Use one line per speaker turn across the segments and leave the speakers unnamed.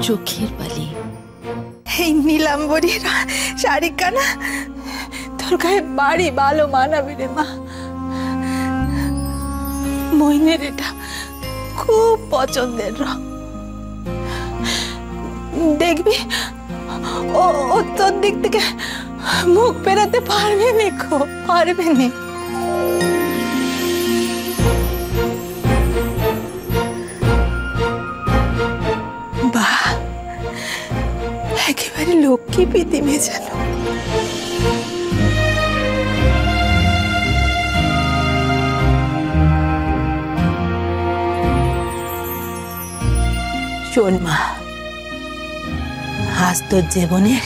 চোখের বালি।
এই নীলাম্বরীর শাড়ি কানা তোর গায়ে বাড়ি ভালো মানাবে রে মা। মইনের এটা খুব পছন্দের রং। দেখবি ও তোর দিক থেকে মুখ ফেরাতে পারবে না, পারবে না। বাহ, একেবারে লক্ষ্মী প্রীতিমে যেন। শোন মা, আজ তোর জীবনের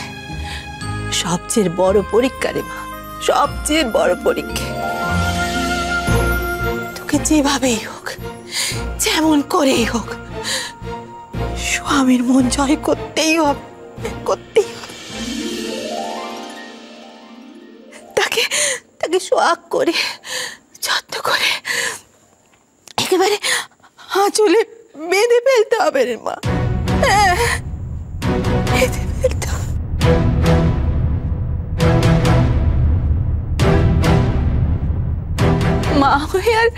সবচেয়ে বড় পরীক্ষা রে মা, সবচেয়ে বড় পরীক্ষা। তোকে যেভাবেই হোক, যেমন করেই হোক, স্বামীর মন জয় করতেই হবে, করতেই হবে। তাকে তাকে সোহাগ করে, যত্ন করে একেবারে আঁচলে বেঁধে ফেলতে হবে রে মা। হ্যাঁ, বেঁধে ফেলতে হবে। মা হয়ে আর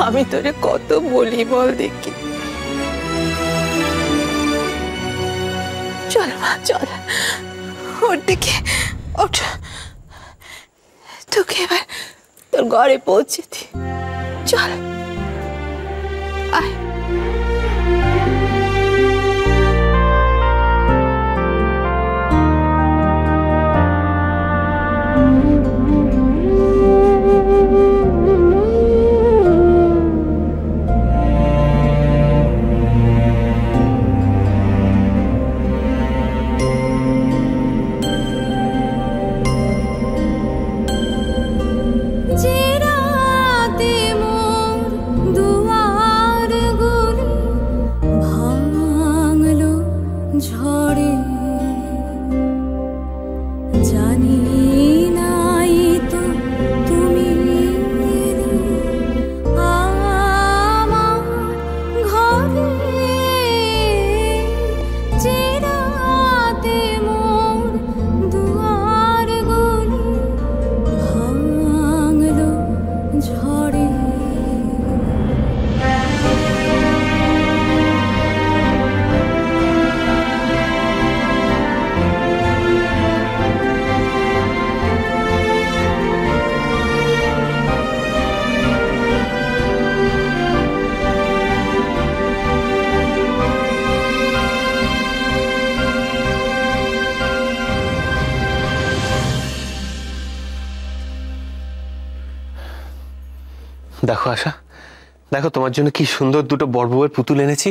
আমি তোরে কত বলি বল দেখি। চল মা, চল, ওর দিকে ওঠ। তোকে এবার তোর ঘরে পৌঁছে দি। চল, আয়।
দেখো আশা, দেখো তোমার জন্য কি সুন্দর দুটো বড়বউয়ের পুতুল এনেছি।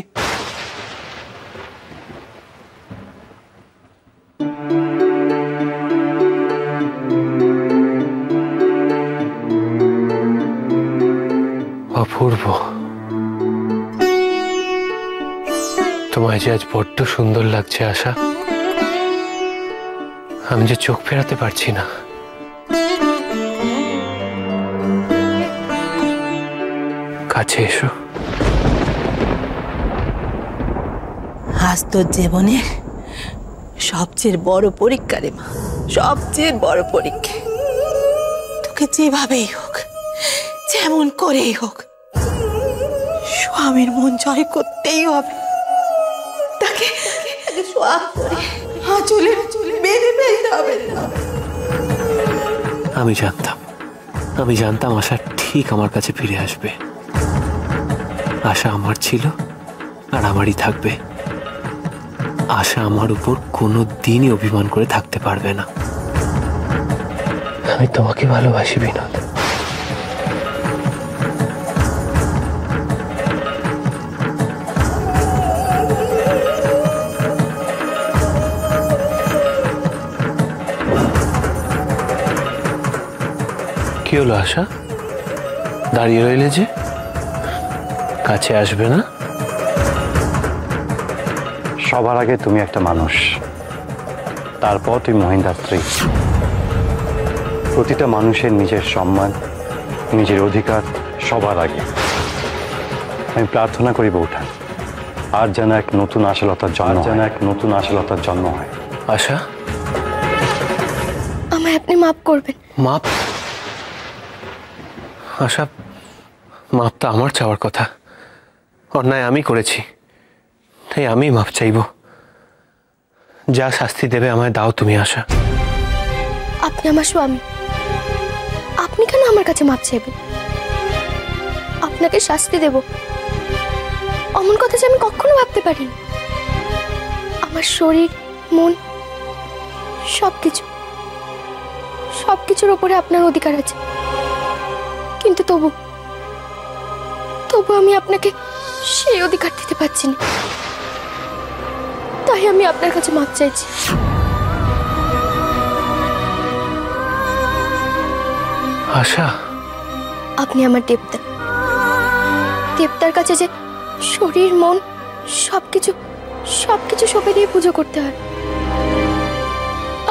অপূর্ব, তোমায় যে আজ বড্ড সুন্দর লাগছে আশা। আমি যে চোখ ফেরাতে পারছি না। কাছে এসো।
আজ তোর জীবনের সবচেয়ে বড় পরীক্ষা রে মা, সবচেয়ে বড় পরীক্ষা। তোকে যেভাবেই হোক, যেমন করেই হোক, স্বামীর মন জয় করতেই হবে। তাকে সোহাগ করে আঁচলে বেঁধে ফেলতে হবে।
আমি জানতাম আশা ঠিক আমার কাছে ফিরে আসবে। আশা আমার ছিল আর আমারই থাকবে। আশা আমার উপর কোনো দিনই অভিমান করে থাকতে পারবে না। আমি তোমাকে ভালোবাসি বিনোদ। কি হলো আশা, দাঁড়িয়ে রইলে যে? কাছে আসবে না?
সবার আগে তুমি একটা মানুষ, তারপর তুমি মহিন্দার স্ত্রী। প্রতিটা মানুষের নিজের সম্মান, নিজের অধিকার সবার আগে। আমি প্রার্থনা করি বউঠান, আর যেন এক নতুন আশালতার জন্ম হয়।
আশা,
আমায় আপনি মাফ করবেন।
মাপ? আশা, মাপ তো আমার চাওয়ার কথা। অন্যায় আমি করেছি, তাই আমি মাপ চাইব। যা শাস্তি দেবে আমায় দাও তুমি আশা।
আপনি আমার স্বামী, আপনি কেন আমার কাছে মাপ চাইবেন? আপনাকে শাস্তি দেব অমন কথা যে আমি কখনো ভাবতে পারিনি। আমার শরীর, মন, সবকিছুর উপরে আপনার অধিকার আছে, কিন্তু তবু আমি আপনাকে সেই অধিকার দিতে পারছি না। তাই আমি আপনার কাছে মাপ চাইছি।
আশা,
আপনি আমার দেবতার কাছে যে শরীর, মন, সবকিছু সঁপে দিয়ে পুজো করতে হয়।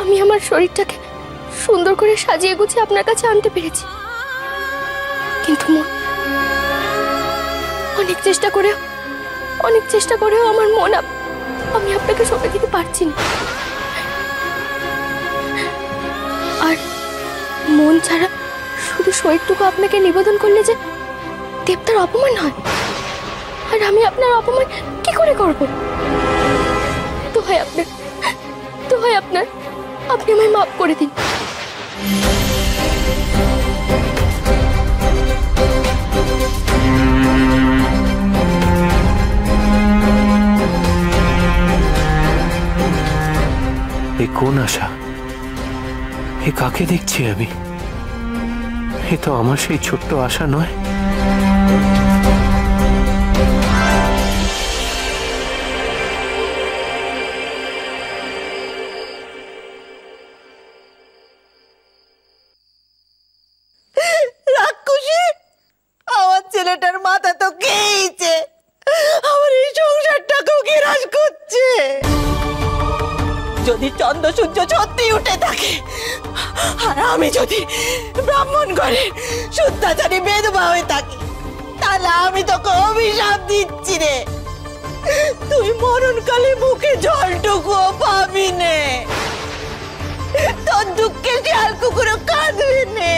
আমি আমার শরীরটাকে সুন্দর করে সাজিয়ে গুছিয়ে আপনার কাছে আনতে পেরেছি, কিন্তু অনেক চেষ্টা করেও আমার মন আমি আপনাকে সঁপে দিতে পারছি না। আর মন ছাড়া শুধু শরীরটুকু আপনাকে নিবেদন করলে যে দেবতার অপমান হয়, আর আমি আপনার অপমান কি করে করব? তো হয় আপনার আপনি আমায় মাফ করে দিন।
এ কোন আশা? এ কাকে দেখছি আমি? এ তো আমার সেই ছোট্ট আশা নয়।
রাক্ষসী, আমার ছেলেটার মাথা তো খেয়েছে, আমার এই সংসারটাকেও গ্রাস করছে। যদি চন্দ্র সূর্য সত্যি উঠে থাকে, আর আমি যদি ব্রাহ্মণ ঘরে শুদ্ধাচারী বেদবা হয়ে থাকি, তাহলে আমি তোকে অভিশাপ দিচ্ছি রে। তুই মরণকালে মুখে জলটুকুও পাবি নে, তোর দুঃখে শিয়াল কুকুরও কাঁদবে নে।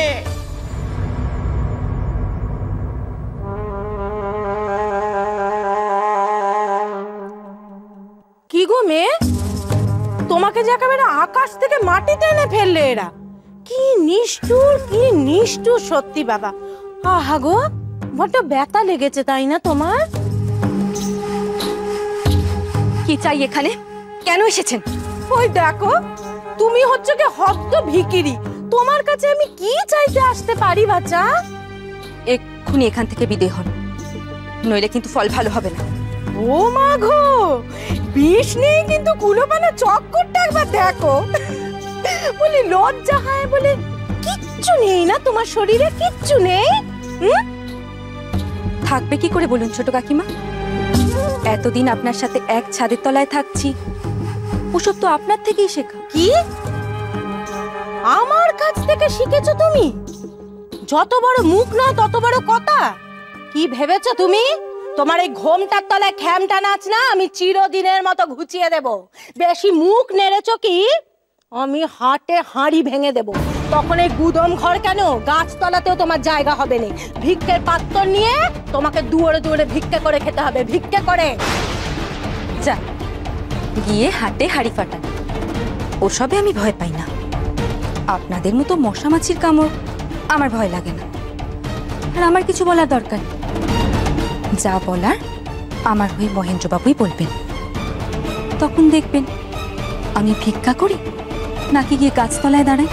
কি গো মেয়ে, তোমাকে যে একেবারে আকাশ থেকে মাটিতে এনে ফেললে এরা। কি নিষ্ঠুর সত্যি বাবা। আহা গো, বড্ড ব্যথা লেগেছে তাই না তোমার?
কি চাই এখানে? কেন এসেছেন?
ওই দেখো, তুমি হচ্ছে কি হদ্দ ভিখিরি। তোমার কাছে আমি কি চাইতে আসতে পারি বাচ্চা?
এক্ষুনি এখান থেকে বিদেয় হন, নইলে কিন্তু ফল ভালো হবে না।
ও মা গো, বিষ নেই কিন্তু কুলোপানা চক্করটা একবার দেখো। বলি লজ্জা হয় বলে কিচ্ছু নেই না তোমার শরীরে, কিচ্ছু নেই।
থাকবে কি করে বলুন ছোট কাকিমা? এতদিন আপনার সাথে এক ছাদের তলায় থাকছি, ওসব তো আপনার থেকেই শেখা।
কি আমার কাছ থেকে শিখেছো তুমি? যত বড় মুখ না তত বড় কথা। কি ভেবেছো তুমি? তোমার এই ঘোমটার তলায় খ্যামটা নাচ না আমি চিরদিনের মতো ঘুচিয়ে দেব। বেশি মুখ নেড়েছো কি আমি হাটে হাঁড়ি ভেঙে দেব। তখন এই গুদম ঘর কেন, গাছতলাতেও তোমার জায়গা হবে না। ভিক্ষের পাত্র নিয়ে তোমাকে দুয়ারে ভিক্ষে করে খেতে হবে, ভিক্ষে করে।
যা গিয়ে হাটে হাঁড়ি ফাটান, ওসবে আমি ভয় পাই না। আপনাদের মতো মশা মাছির কামড় আমার ভয় লাগে না। আর আমার কিছু বলার দরকার নেই, যা বলার আমার হয়ে মহেন্দ্রবাবুই বলবেন। তখন দেখবেন আমি ভিক্ষা করি নাকি গিয়ে গাছতলায় দাঁড়াই।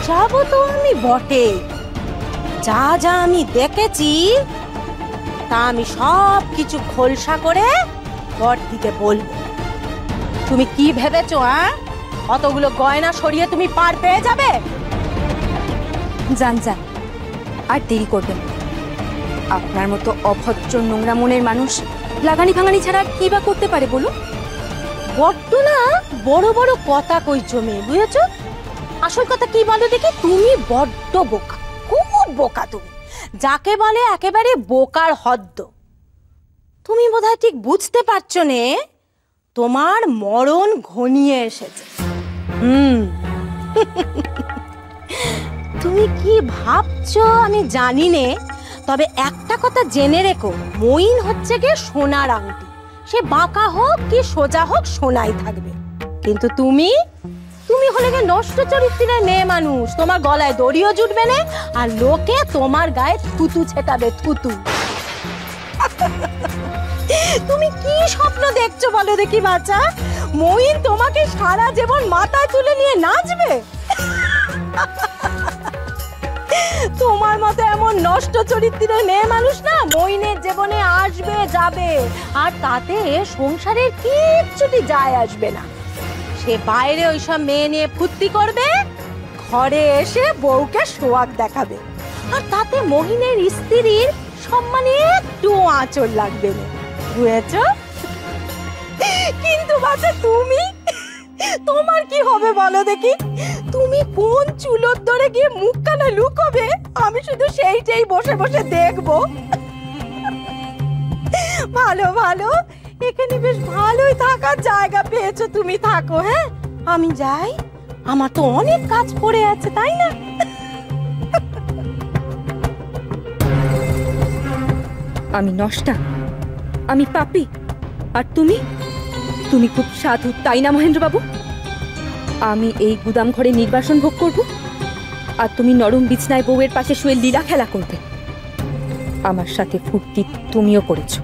যাবো তো আমি বটে, যা যা আমি দেখেছি তা আমি সব কিছু খোলসা করে বড়দিকে বলবো। তুমি কি ভেবেছো? অতগুলো গয়না সরিয়ে তুমি পার পেয়ে যাবে?
যান যান, আর দেরি করবেন। আপনার মতো অভদ্র নোংরা মনের মানুষ লাগানি ভাঙানি ছাড়া আর কি বা করতে পারে বলুন?
বড্ড না বড় বড় কথা কইছো মেয়ে, বুঝেছো? আসল কথা কি বলো দেখি, তুমি বড্ড বোকা, খুব খুব বোকা তুমি, যাকে বলে একেবারে বোকার হদ্দ। তুমি বোধহয় ঠিক বুঝতে পারছো নে, তোমার মরণ ঘনিয়ে এসেছে। তুমি কি ভাবছো আমি জানি নে, তবে একটা কথা জেনে রেখো, মইন হচ্ছে কি সোনার আংটি, সে বাঁকা হোক কি সোজা হোক সোনাই থাকবে। কিন্তু তুমি হলে গিয়ে নষ্ট চরিত্রের মেয়ে মানুষ, তোমার গলায় দড়িও জুটবে না, আর লোকে তোমার গায়ে থুতু ছেটাবে, থুতু। তুমি কি স্বপ্ন দেখছো বলো দেখি বাচ্চা? মইন তোমাকে সারা জীবন মাথায় তুলে নিয়ে নাচবে? তোমার মতো এমন নষ্ট চরিত্রের মেয়ে মানুষ না মইনের জীবনে আসবে যাবে, আর তাতে সংসারের কিচ্ছুটি যায় আসবে না। সে বাইরে ওইসব মেয়ে নিয়ে ফুর্তি করবে, ঘরে এসে বউকে সোয়াগ দেখাবে, আর তাতে মহিনের স্ত্রীর সম্মানে একটু আঁচল লাগবে না, বুঝেছো? কিন্তু বাচ্চা তুমি, তোমার কি হবে বলো দেখি? তুমি কোন চুলোর ধরে গিয়ে মুখখানা লুকোবে, আমি শুধু সেইটাই বসে বসে দেখবো। ভালো ভালো, এখানে বেশ ভালোই থাকার জায়গা পেয়েছো, তুমি থাকো। হ্যাঁ, আমি যাই, আমার তো অনেক কাজ পড়ে আছে, তাই না?
আমি নষ্টা, আমি পাপী, আর তুমি খুব সাধু, তাই না মহেন্দ্রবাবু? আমি এই গুদাম ঘরে নির্বাসন ভোগ করব, আর তুমি নরম বিছনায় বউয়ের পাশে শুয়ে লীলা খেলা করবে। আমার সাথে ফুর্তি তুমিও করেছো।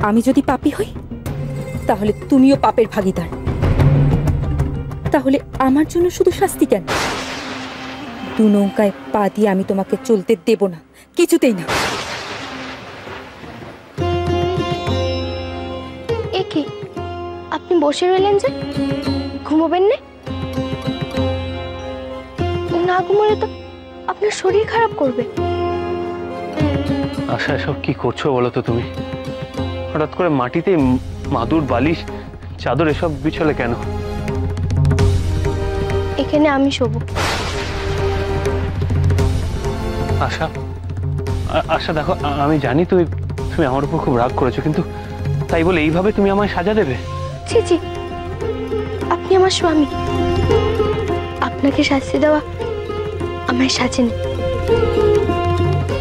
আমি যদি পাপী হই, তাহলে তুমিও পাপের ভাগীদার। তাহলে আমার জন্য শুধু শাস্তি কেন? দু নৌকায় পা দিয়ে আমি তোমাকে চলতে দেব না, কিছুতেই না।
একে আপনি বসে রইলেন যে, ঘুমোবেন না? না ঘুমোলে তো আপনার শরীর খারাপ করবে।
আশা, এসব কি করছো বলো তো তুমি? হঠাৎ করে মাটিতে মাদুর, বালিশ, চাদর এসব বিছলে কেন?
এখানে আমি শোবো।
আশা, আশা দেখো, আমি জানি তুমি আমার উপর খুব রাগ করেছো, কিন্তু তাই বলে এইভাবে তুমি আমায় সাজা দেবে?
ছি ছি, আপনি আমার স্বামী, আপনাকে শাস্তি দেওয়া আমায় সাজে না।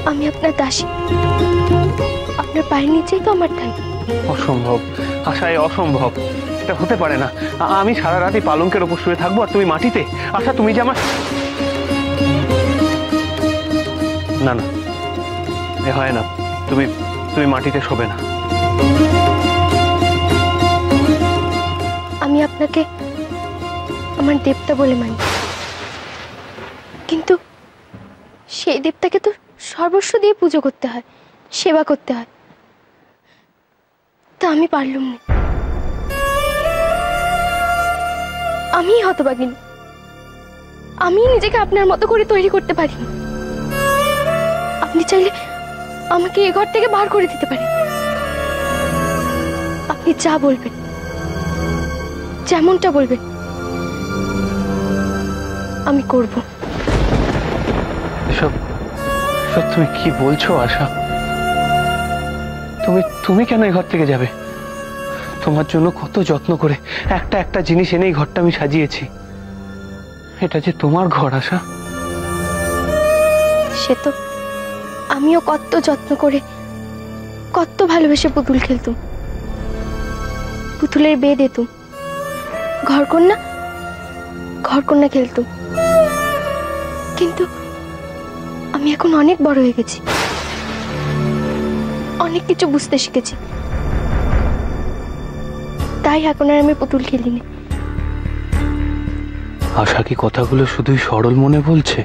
আমি আপনার দাসী, আপনার পায়ের নিচেই তো আমার ঠাই।
অসম্ভব আশা, অসম্ভব, এটা হতে পারে না। আমি সারা রাতই পালঙ্কের ওপর শুয়ে থাকবো আর তুমি মাটিতে? আশা, তুমি যে আমার... না না, এ হয় না, তুমি মাটিতে শোবে না।
আমি আপনাকে আমার দেবতা বলে মানি, কিন্তু সেই দেবতাকে তো সর্বস্ব দিয়ে পুজো করতে হয়, সেবা করতে হয়, তা আমি পারলুম না। আমি হতভাগিনী, আমি নিজেকে আপনার মতো করে তৈরি করতে পারি। আপনি চাইলে আমাকে এ ঘর থেকে বার করে দিতে পারেন। আপনি যা বলবেন, যেমনটা বলবেন আমি করব।
এসব তুমি কি বলছো আশা? তুমি কেন এই ঘর থেকে যাবে? তোমার জন্য কত যত্ন করে একটা জিনিস এনে এই ঘরটা আমি সাজিয়েছি। এটা যে তোমার ঘর আশা।
সে তো আমিও কত যত্ন করে, কত ভালোবেসে পুতুল খেলতুম, পুতুলের বিয়ে দিতুম, ঘরকন্যা খেলতুম। কিন্তু আমি এখন অনেক বড় হয়ে গেছি, অনেক কিছু বুঝতে শিখেছি, তাই এখন আর আমি পুতুল খেলি না।
আশা কি কথাগুলো শুধুই সরল মনে বলছে,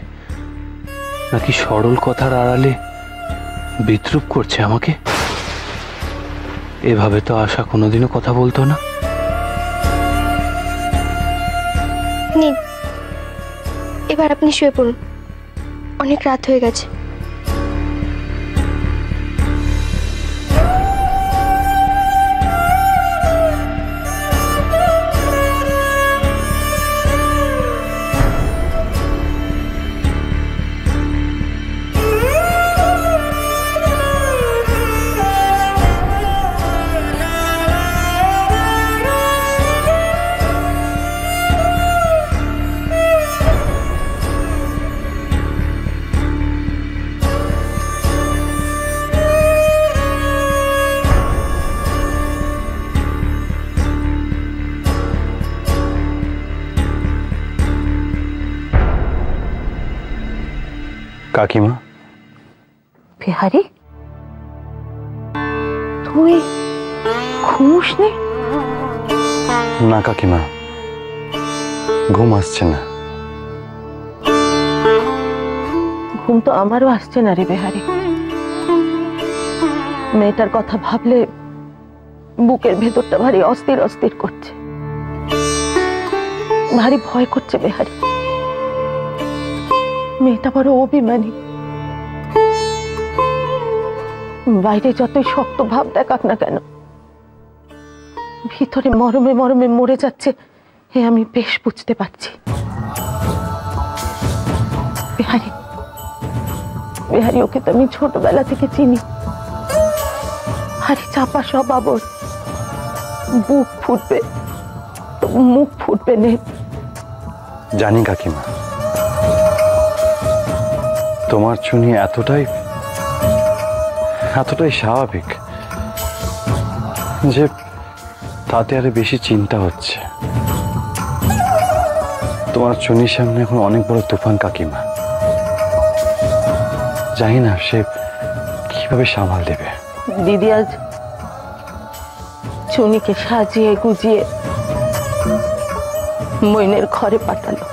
নাকি সরল কথার আড়ালে বিদ্রুপ করছে আমাকে? এভাবে তো আশা কোনোদিনও কথা বলতো না।
নিন, এবার আপনি শুয়ে পড়ুন, অনেক রাত হয়ে গেছে।
কাকিমা,
বিহারি, তুই ঘুমোসনি?
না কাকিমা, ঘুম আসছে না।
ঘুম তো আমারও আসছে না রে বিহারি। মেয়েটার কথা ভাবলে বুকের ভেতরটা ভারী অস্থির অস্থির করছে, ভারী ভয় করছে বিহারি। মেয়েটা বড় অভিমানী, বাইরে যতই শক্ত ভাব দেখাক না কেন ভিতরে মরমে মরমে মরে যাচ্ছে, এ আমি বেশ বুঝতে পারছি। বিহারি, বিহারি, ওকে তো আমি ছোটবেলা থেকে চিনি। ভারী চাপা স্বভাব ওর, বুক ফুটবে তো মুখ ফুটবে নে।
জানি কাকিমা, তোমার চুনি এতটাই স্বাভাবিক যে তাতে আরো বেশি চিন্তা হচ্ছে। তোমার চুনির সামনে এখন অনেক বড় তুফান কাকিমা, জানি না সে কিভাবে সামাল দেবে।
দিদি আজ চুনিকে সাজিয়ে গুজিয়ে মইনের ঘরে পাঠালো।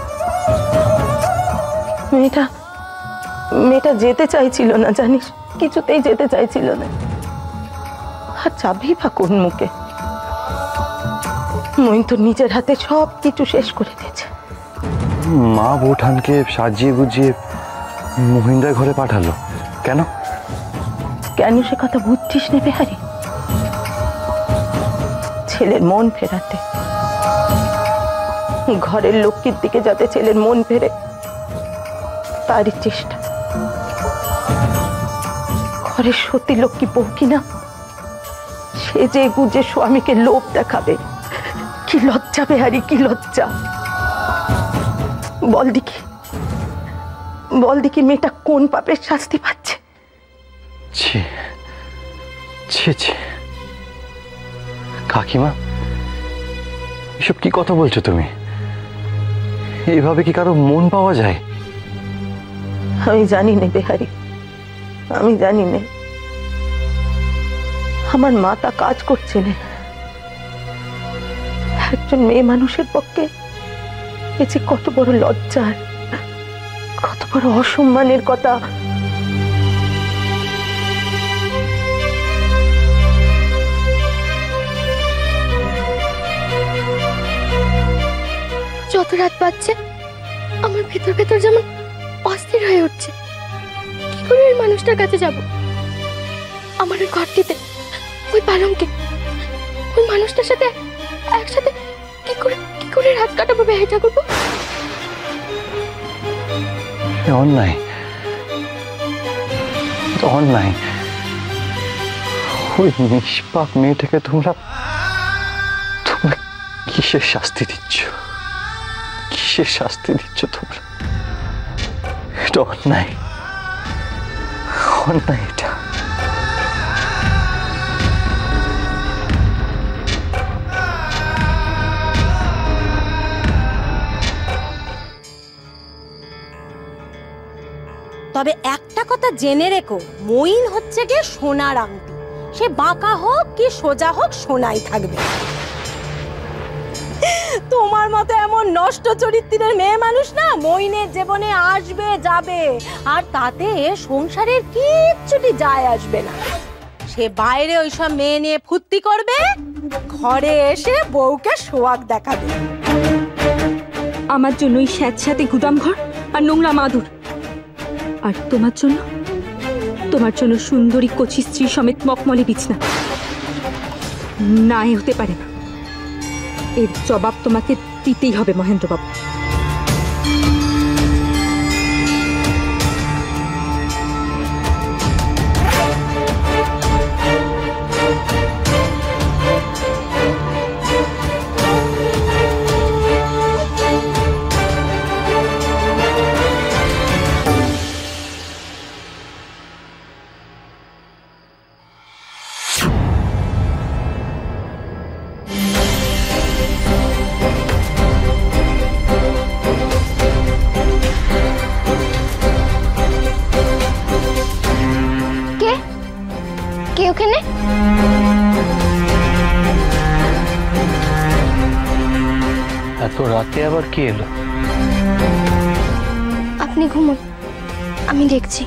মেয়েটা যেতে চাইছিল না জানিস, কিছুতেই যেতে চাইছিল না। আর যাবি বা কোন মুখে? মইন তো নিজের হাতে সব কিছু শেষ করে দিয়েছে।
মা বৌঠানকে সাজিয়ে গুজিয়ে মহিন্দ্রার ঘরে পাঠালো কেন?
কেন সে কথা বুঝছিস না বিহারি? ছেলের মন ফেরাতে, ঘরের লক্ষ্মীর দিকে যাতে ছেলের মন ফেরে তারই চেষ্টা। ঘরের সতী লক্ষ্মী বউ কিনা সে যে গুজে স্বামীকে লোভ দেখাবে, কি লজ্জা বিহারি, কি লজ্জা। বল দেখি মেয়েটা কোন পাপের শাস্তি পাচ্ছে?
ছি ছি ছি, কাকিমা এসব কি কথা বলছো তুমি? এইভাবে কি কারো মন পাওয়া যায়?
আমি জানি না বিহারি, আমি জানি না। আমার মাথা কাজ করছে না। একজন মেয়ে মানুষের পক্ষে এ যে কত বড় লজ্জার, কত বড় অসম্মানের কথা।
যত রাত বাজছে আমার ভেতর ভেতর যেমন অস্থির হয়ে উঠছে। কি করে ওই মানুষটার কাছে যাব? আমার ওই ঘরটিতে, ওই পালঙ্কে, ওই মানুষটার সাথে একসাথে কি করে রাত কাটাবো বেহাই ঠাকুরপো?
অন্যায়, অন্যায়। ওই নিষ্পাপ মেয়েটাকে তোমরা কিসের শাস্তি দিচ্ছ? কিসের শাস্তি দিচ্ছ তোমরা? এটা অন্যায়, অন্যায় এটা।
তবে একটা কথা জেনে রেখো, মইন হচ্ছে গিয়ে সোনার আংটি। সে বাঁকা হোক কি সোজা হোক, সোনাই থাকবে। তোমার মতো এমন নষ্ট চরিত্রের মেয়ে মানুষ না মইনের জীবনে আসবে যাবে, আর তাতে সংসারের কিচ্ছুটি যায় আসবে না। সে বাইরে ওইসব মেয়ে নিয়ে ফুর্তি করবে, ঘরে এসে বউকে সোয়াগ দেখাবে।
আমার জন্য ওই স্যাঁতস্যাঁতে গুদাম ঘর আর নোংরা মাদুর, আর তোমার জন্য সুন্দরী কচি স্ত্রী সমেত মকমলে বিছনা। না, এ হতে পারে না। এর জবাব তোমাকে দিতেই হবে মহেন্দ্রবাবু।
ওখানে?
এত রাতে আবার কি এলো?
আপনি ঘুমুন, আমি দেখছি।